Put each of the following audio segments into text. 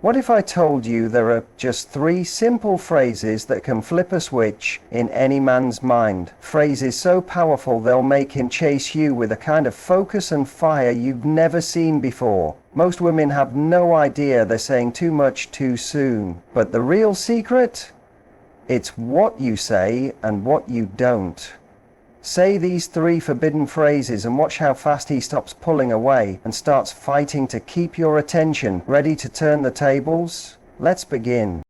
What if I told you there are just 3 simple phrases that can flip a switch in any man's mind? Phrases so powerful they'll make him chase you with a kind of focus and fire you've never seen before. Most women have no idea they're saying too much too soon. But the real secret? It's what you say and what you don't. Say these 3 forbidden phrases and watch how fast he stops pulling away and starts fighting to keep your attention. Ready to turn the tables? Let's begin.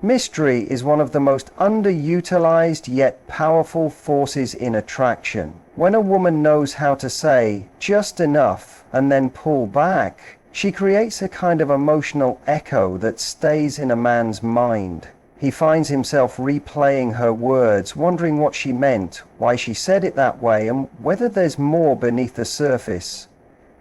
Mystery is one of the most underutilized yet powerful forces in attraction. When a woman knows how to say just enough and then pull back, she creates a kind of emotional echo that stays in a man's mind. He finds himself replaying her words, wondering what she meant, why she said it that way, and whether there's more beneath the surface.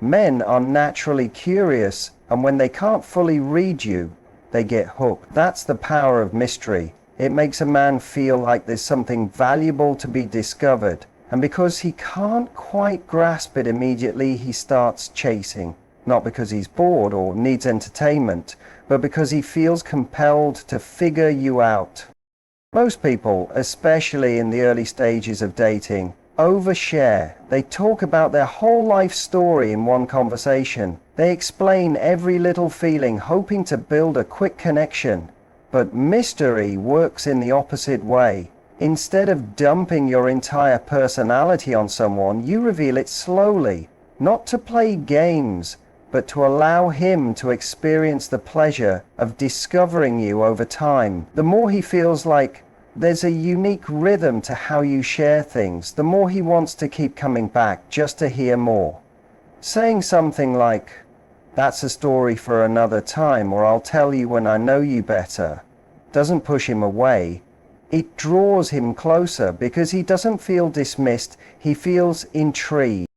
Men are naturally curious, and when they can't fully read you, they get hooked. That's the power of mystery. It makes a man feel like there's something valuable to be discovered, and because he can't quite grasp it immediately, he starts chasing. Not because he's bored or needs entertainment, but because he feels compelled to figure you out. Most people, especially in the early stages of dating, overshare. They talk about their whole life story in one conversation. They explain every little feeling, hoping to build a quick connection. But mystery works in the opposite way. Instead of dumping your entire personality on someone, you reveal it slowly, not to play games, but to allow him to experience the pleasure of discovering you over time. The more he feels like there's a unique rhythm to how you share things, the more he wants to keep coming back just to hear more. Saying something like, "That's a story for another time," or "I'll tell you when I know you better," doesn't push him away. It draws him closer because he doesn't feel dismissed, he feels intrigued.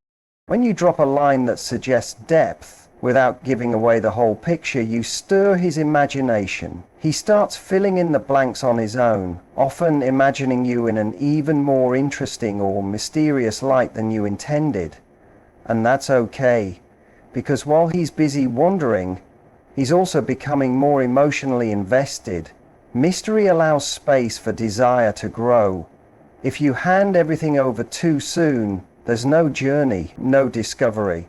When you drop a line that suggests depth, without giving away the whole picture, you stir his imagination. He starts filling in the blanks on his own, often imagining you in an even more interesting or mysterious light than you intended. And that's okay, because while he's busy wondering, he's also becoming more emotionally invested. Mystery allows space for desire to grow. If you hand everything over too soon, there's no journey, no discovery.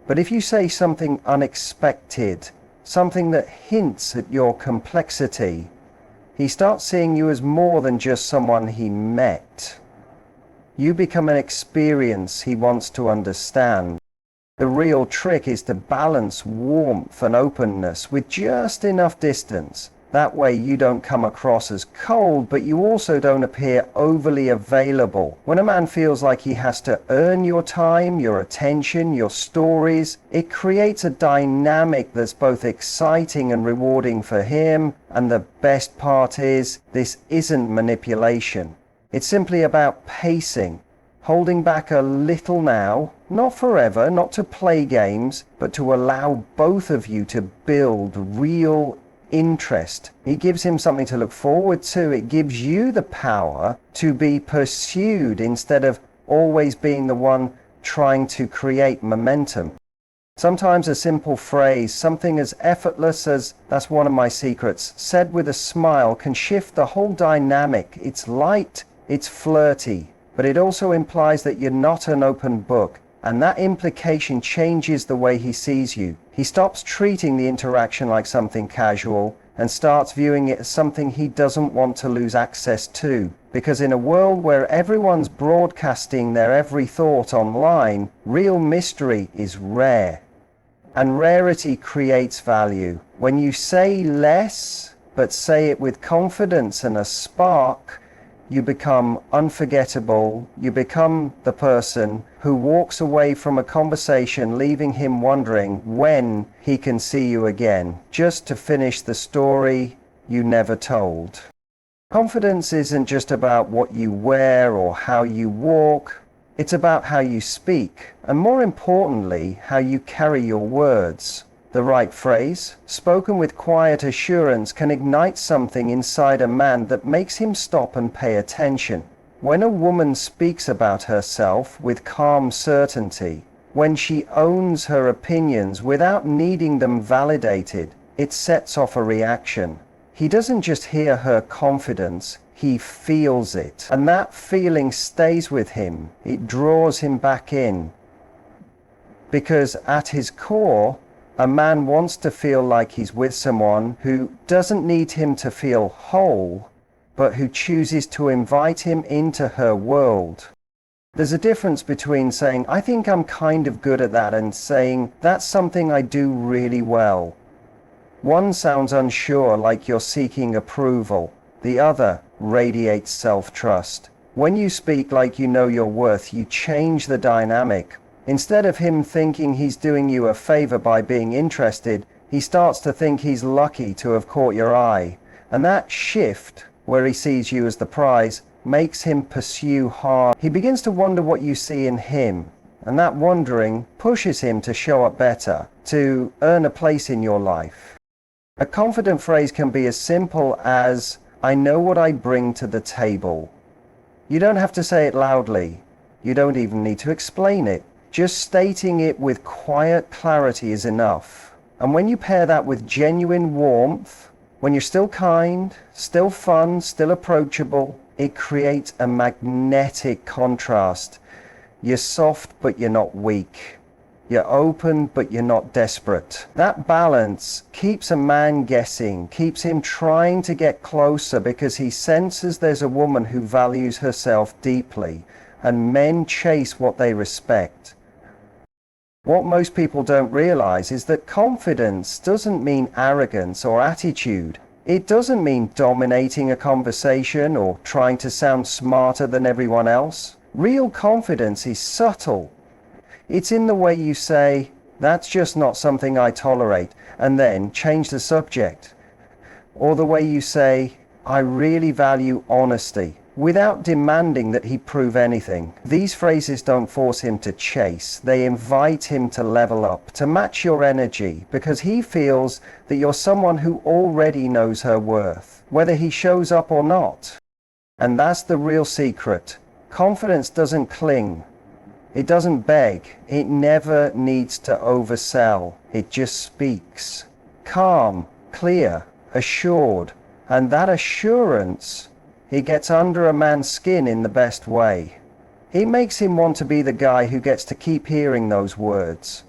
But if you say something unexpected, something that hints at your complexity, he starts seeing you as more than just someone he met. You become an experience he wants to understand. The real trick is to balance warmth and openness with just enough distance. That way you don't come across as cold, but you also don't appear overly available. When a man feels like he has to earn your time, your attention, your stories, it creates a dynamic that's both exciting and rewarding for him. And the best part is, this isn't manipulation. It's simply about pacing, holding back a little now, not forever, not to play games, but to allow both of you to build real interest. It gives him something to look forward to. It gives you the power to be pursued instead of always being the one trying to create momentum. Sometimes a simple phrase, something as effortless as "that's one of my secrets," said with a smile, can shift the whole dynamic. It's light, it's flirty, but it also implies that you're not an open book. And that implication changes the way he sees you. He stops treating the interaction like something casual and starts viewing it as something he doesn't want to lose access to. Because in a world where everyone's broadcasting their every thought online, real mystery is rare. And rarity creates value. When you say less, but say it with confidence and a spark, you become unforgettable. You become the person who walks away from a conversation leaving him wondering when he can see you again, just to finish the story you never told. Confidence isn't just about what you wear or how you walk. It's about how you speak, and more importantly, how you carry your words. The right phrase, spoken with quiet assurance, can ignite something inside a man that makes him stop and pay attention. When a woman speaks about herself with calm certainty, when she owns her opinions without needing them validated, it sets off a reaction. He doesn't just hear her confidence, he feels it. And that feeling stays with him. It draws him back in. Because at his core, a man wants to feel like he's with someone who doesn't need him to feel whole, but who chooses to invite him into her world. There's a difference between saying, I think I'm kind of good at that, and saying, that's something I do really well. One sounds unsure, like you're seeking approval. The other radiates self-trust. When you speak like you know your worth, you change the dynamic. Instead of him thinking he's doing you a favor by being interested, he starts to think he's lucky to have caught your eye. And that shift, where he sees you as the prize, makes him pursue hard. He begins to wonder what you see in him. And that wondering pushes him to show up better, to earn a place in your life. A confident phrase can be as simple as, I know what I bring to the table. You don't have to say it loudly. You don't even need to explain it. Just stating it with quiet clarity is enough. And when you pair that with genuine warmth, when you're still kind, still fun, still approachable, it creates a magnetic contrast. You're soft, but you're not weak. You're open, but you're not desperate. That balance keeps a man guessing, keeps him trying to get closer, because he senses there's a woman who values herself deeply, and men chase what they respect. What most people don't realize is that confidence doesn't mean arrogance or attitude. It doesn't mean dominating a conversation or trying to sound smarter than everyone else. Real confidence is subtle. It's in the way you say, that's just not something I tolerate, and then change the subject. Or the way you say, I really value honesty, without demanding that he prove anything. These phrases don't force him to chase. They invite him to level up, to match your energy, because he feels that you're someone who already knows her worth, whether he shows up or not. And that's the real secret. Confidence doesn't cling. It doesn't beg. It never needs to oversell. It just speaks. Calm, clear, assured. And that assurance, it gets under a man's skin in the best way. It makes him want to be the guy who gets to keep hearing those words.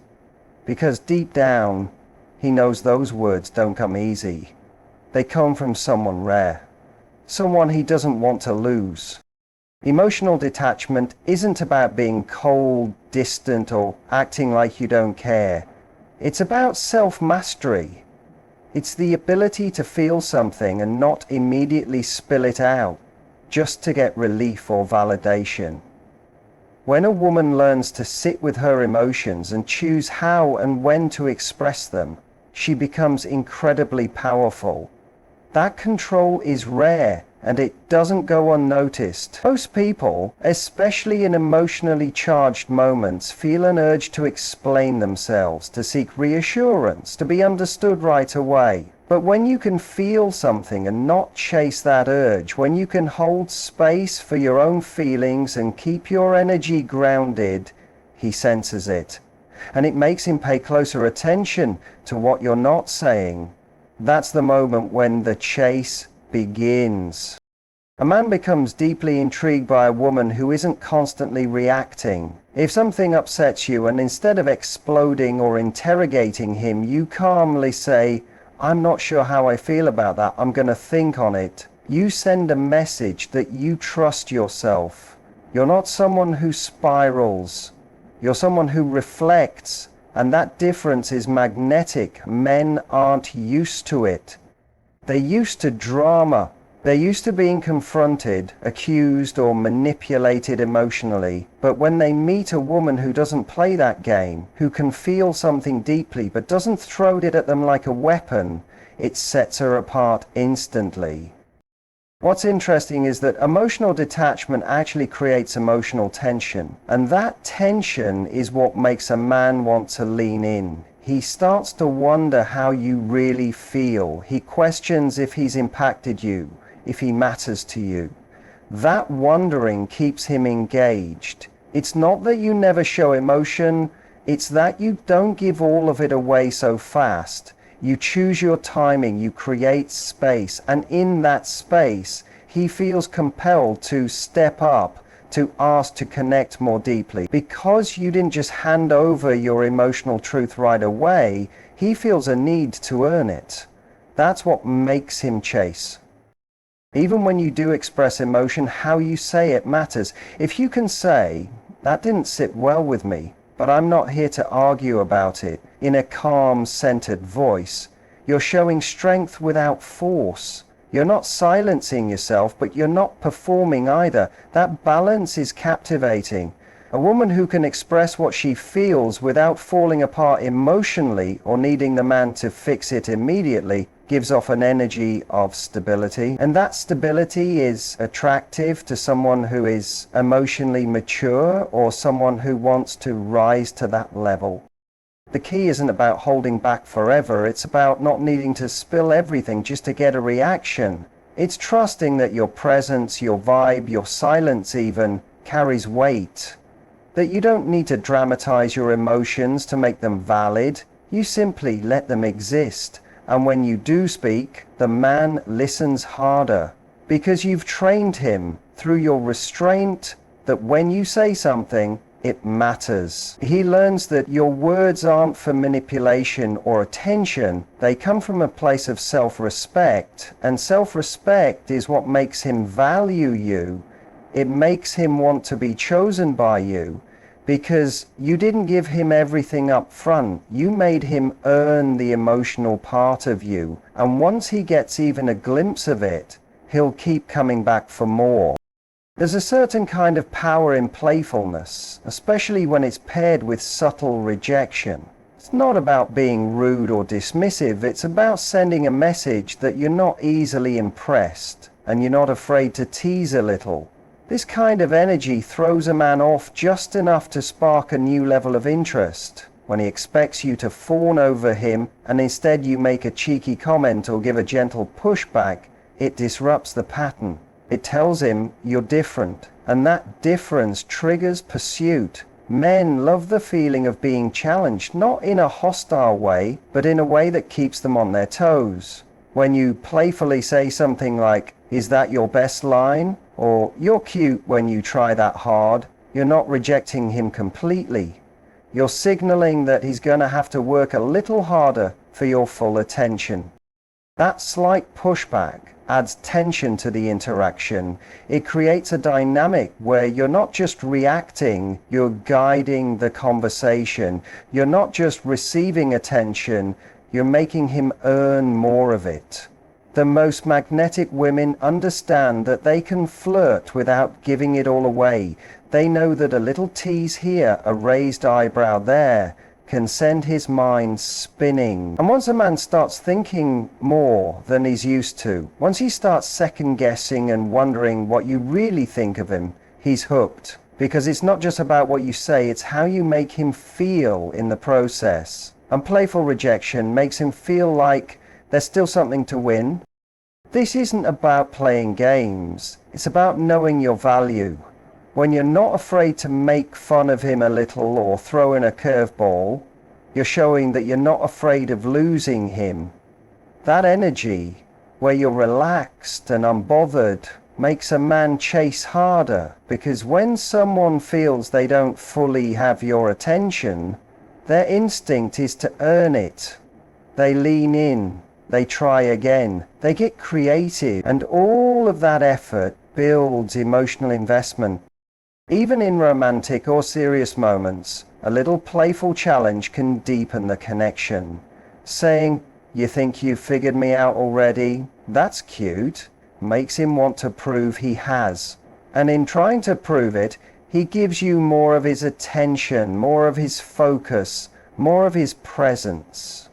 Because deep down, he knows those words don't come easy. They come from someone rare. Someone he doesn't want to lose. Emotional detachment isn't about being cold, distant, or acting like you don't care. It's about self-mastery. It's the ability to feel something and not immediately spill it out, just to get relief or validation. When a woman learns to sit with her emotions and choose how and when to express them, she becomes incredibly powerful. That control is rare, and it doesn't go unnoticed. Most people, especially in emotionally charged moments, feel an urge to explain themselves, to seek reassurance, to be understood right away. But when you can feel something and not chase that urge, when you can hold space for your own feelings and keep your energy grounded, he senses it. And it makes him pay closer attention to what you're not saying. That's the moment when the chase begins. A man becomes deeply intrigued by a woman who isn't constantly reacting. If something upsets you, and instead of exploding or interrogating him, you calmly say, I'm not sure how I feel about that, I'm going to think on it. You send a message that you trust yourself. You're not someone who spirals. You're someone who reflects. And that difference is magnetic. Men aren't used to it. They're used to drama. They're used to being confronted, accused, or manipulated emotionally. But when they meet a woman who doesn't play that game, who can feel something deeply but doesn't throw it at them like a weapon, it sets her apart instantly. What's interesting is that emotional detachment actually creates emotional tension. And that tension is what makes a man want to lean in. He starts to wonder how you really feel. He questions if he's impacted you, if he matters to you. That wondering keeps him engaged. It's not that you never show emotion, it's that you don't give all of it away so fast. You choose your timing, you create space, and in that space, he feels compelled to step up, to ask to connect more deeply. Because you didn't just hand over your emotional truth right away, he feels a need to earn it. That's what makes him chase. Even when you do express emotion, how you say it matters. If you can say, "That didn't sit well with me, but I'm not here to argue about it," in a calm, centered voice, you're showing strength without force. You're not silencing yourself, but you're not performing either. That balance is captivating. A woman who can express what she feels without falling apart emotionally or needing the man to fix it immediately gives off an energy of stability. And that stability is attractive to someone who is emotionally mature or someone who wants to rise to that level. The key isn't about holding back forever. It's about not needing to spill everything just to get a reaction. It's trusting that your presence, your vibe, your silence even carries weight. That you don't need to dramatize your emotions to make them valid. You simply let them exist. And when you do speak, the man listens harder. Because you've trained him through your restraint that when you say something, it matters. He learns that your words aren't for manipulation or attention. They come from a place of self-respect. And self-respect is what makes him value you. It makes him want to be chosen by you. Because you didn't give him everything up front. You made him earn the emotional part of you. And once he gets even a glimpse of it, he'll keep coming back for more. There's a certain kind of power in playfulness, especially when it's paired with subtle rejection. It's not about being rude or dismissive, it's about sending a message that you're not easily impressed, and you're not afraid to tease a little. This kind of energy throws a man off just enough to spark a new level of interest. When he expects you to fawn over him, and instead you make a cheeky comment or give a gentle pushback, it disrupts the pattern. It tells him you're different, and that difference triggers pursuit. Men love the feeling of being challenged, not in a hostile way, but in a way that keeps them on their toes. When you playfully say something like, "Is that your best line?" or "You're cute when you try that hard," you're not rejecting him completely. You're signaling that he's going to have to work a little harder for your full attention. That slight pushback adds tension to the interaction. It creates a dynamic where you're not just reacting, you're guiding the conversation. You're not just receiving attention, you're making him earn more of it. The most magnetic women understand that they can flirt without giving it all away. They know that a little tease here, a raised eyebrow there, can send his mind spinning. And once a man starts thinking more than he's used to, once he starts second guessing and wondering what you really think of him, he's hooked. Because it's not just about what you say, it's how you make him feel in the process. And playful rejection makes him feel like there's still something to win. This isn't about playing games, it's about knowing your value. When you're not afraid to make fun of him a little or throw in a curveball, you're showing that you're not afraid of losing him. That energy, where you're relaxed and unbothered, makes a man chase harder, because when someone feels they don't fully have your attention, their instinct is to earn it. They lean in, they try again, they get creative, and all of that effort builds emotional investment. Even in romantic or serious moments, a little playful challenge can deepen the connection. Saying, "You think you've figured me out already? That's cute," makes him want to prove he has. And in trying to prove it, he gives you more of his attention, more of his focus, more of his presence.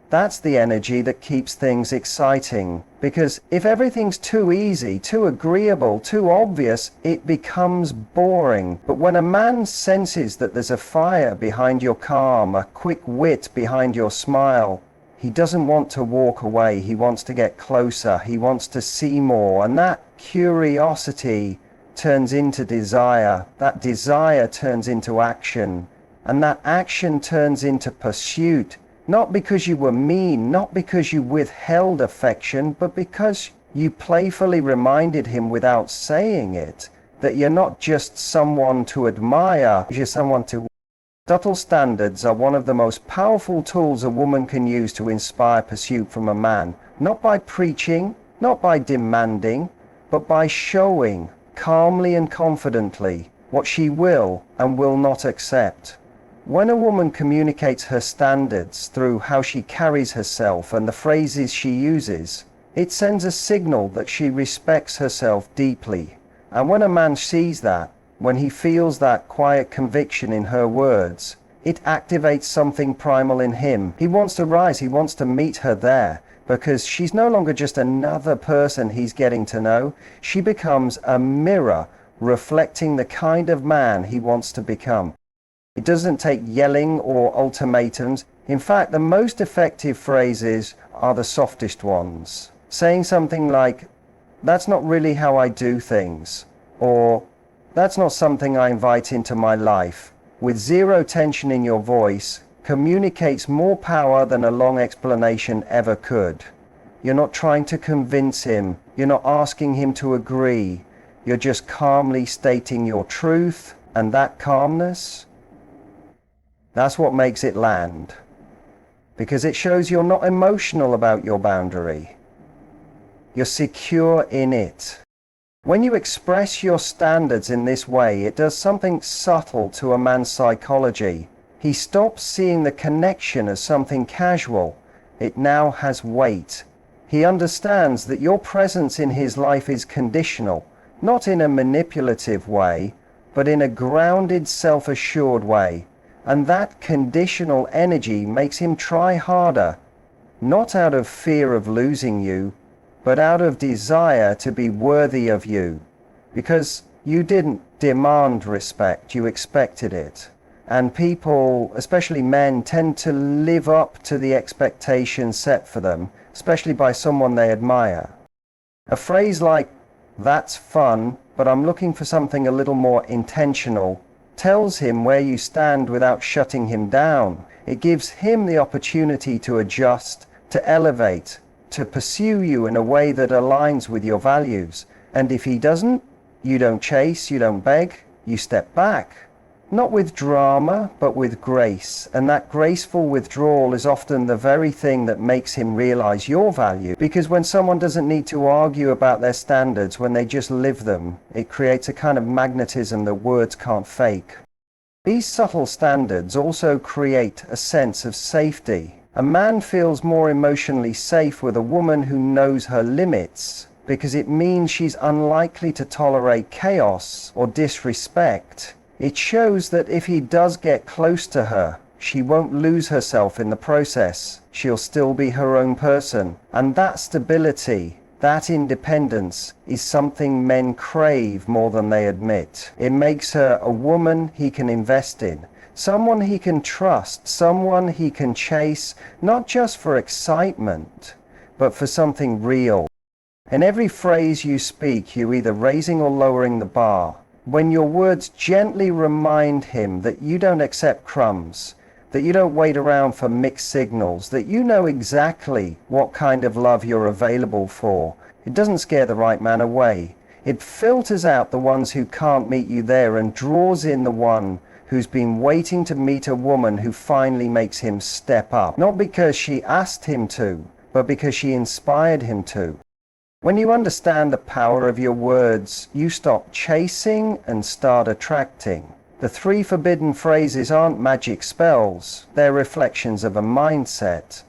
That's the energy that keeps things exciting. Because if everything's too easy, too agreeable, too obvious, it becomes boring. But when a man senses that there's a fire behind your calm, a quick wit behind your smile, he doesn't want to walk away. He wants to get closer. He wants to see more. And that curiosity turns into desire. That desire turns into action. And that action turns into pursuit. Not because you were mean, not because you withheld affection, but because you playfully reminded him without saying it that you're not just someone to admire, you're someone to. Subtle standards are one of the most powerful tools a woman can use to inspire pursuit from a man, not by preaching, not by demanding, but by showing calmly and confidently what she will and will not accept. When a woman communicates her standards through how she carries herself and the phrases she uses, it sends a signal that she respects herself deeply. And when a man sees that, when he feels that quiet conviction in her words, it activates something primal in him. He wants to rise, he wants to meet her there, because she's no longer just another person he's getting to know. She becomes a mirror reflecting the kind of man he wants to become. It doesn't take yelling or ultimatums. In fact, the most effective phrases are the softest ones. Saying something like, "That's not really how I do things," or "That's not something I invite into my life," with zero tension in your voice, communicates more power than a long explanation ever could. You're not trying to convince him. You're not asking him to agree. You're just calmly stating your truth, and that calmness, that's what makes it land. Because it shows you're not emotional about your boundary. You're secure in it. When you express your standards in this way, it does something subtle to a man's psychology. He stops seeing the connection as something casual. It now has weight. He understands that your presence in his life is conditional, not in a manipulative way, but in a grounded, self-assured way. And that conditional energy makes him try harder, not out of fear of losing you, but out of desire to be worthy of you. Because you didn't demand respect, you expected it. And people, especially men, tend to live up to the expectations set for them, especially by someone they admire. A phrase like, "That's fun, but I'm looking for something a little more intentional," tells him where you stand without shutting him down. It gives him the opportunity to adjust, to elevate, to pursue you in a way that aligns with your values. And if he doesn't, you don't chase, you don't beg, you step back. Not with drama, but with grace. And that graceful withdrawal is often the very thing that makes him realize your value. Because when someone doesn't need to argue about their standards, when they just live them, it creates a kind of magnetism that words can't fake. These subtle standards also create a sense of safety. A man feels more emotionally safe with a woman who knows her limits, because it means she's unlikely to tolerate chaos or disrespect. It shows that if he does get close to her, she won't lose herself in the process. She'll still be her own person. And that stability, that independence, is something men crave more than they admit. It makes her a woman he can invest in. Someone he can trust, someone he can chase, not just for excitement, but for something real. In every phrase you speak, you're either raising or lowering the bar. When your words gently remind him that you don't accept crumbs, that you don't wait around for mixed signals, that you know exactly what kind of love you're available for, it doesn't scare the right man away. It filters out the ones who can't meet you there and draws in the one who's been waiting to meet a woman who finally makes him step up. Not because she asked him to, but because she inspired him to. When you understand the power of your words, you stop chasing and start attracting. The 3 forbidden phrases aren't magic spells. They're reflections of a mindset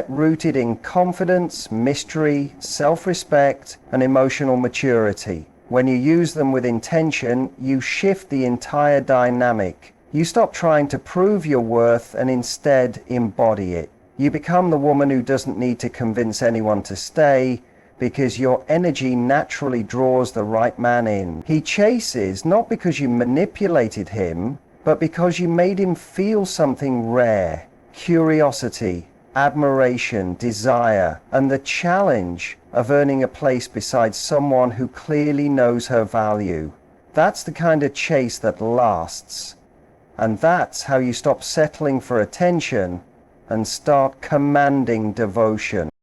rooted in confidence, mystery, self-respect, and emotional maturity. When you use them with intention, you shift the entire dynamic. You stop trying to prove your worth and instead embody it. You become the woman who doesn't need to convince anyone to stay, because your energy naturally draws the right man in. He chases not because you manipulated him, but because you made him feel something rare: curiosity, admiration, desire, and the challenge of earning a place beside someone who clearly knows her value. That's the kind of chase that lasts. And that's how you stop settling for attention and start commanding devotion.